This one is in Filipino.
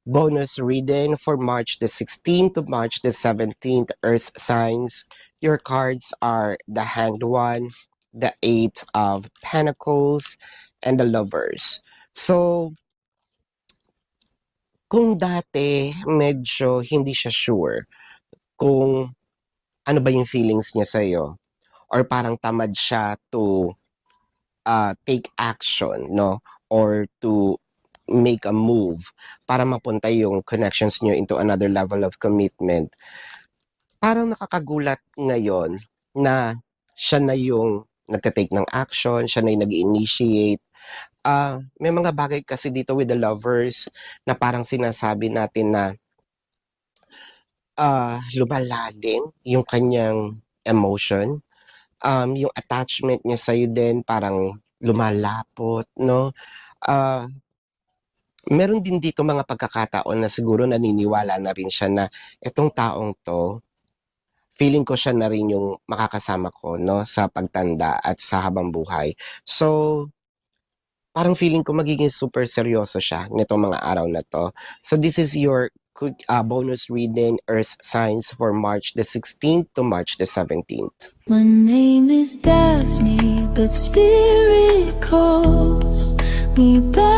bonus reading for March the 16th to March the 17th, Earth signs. Your cards are the Hanged One, the Eight of Pentacles, and the Lovers. So, kung dati medyo hindi siya sure kung ano ba yung feelings niya sa'yo, or parang tamad siya to take action, no? Or to make a move para mapunta yung connections niyo into another level of commitment. Parang nakakagulat ngayon na siya na yung nagte-take ng action, siya na yung nag-initiate. May mga bagay kasi dito with the Lovers na parang sinasabi natin na lumalalim yung kanyang emotion. Yung attachment niya sa'yo din parang lumalapot, no? Meron din dito mga pagkakataon na siguro naniniwala na rin siya na itong taong 'to, feeling ko siya na rin yung makakasama ko, no, sa pagtanda at sa habang buhay. So, parang feeling ko magiging super seryoso siya nitong mga araw na 'to. So, this is your quick, bonus reading, Earth signs for March the 16th to March the 17th. My name is Daphne, but spirit calls me back.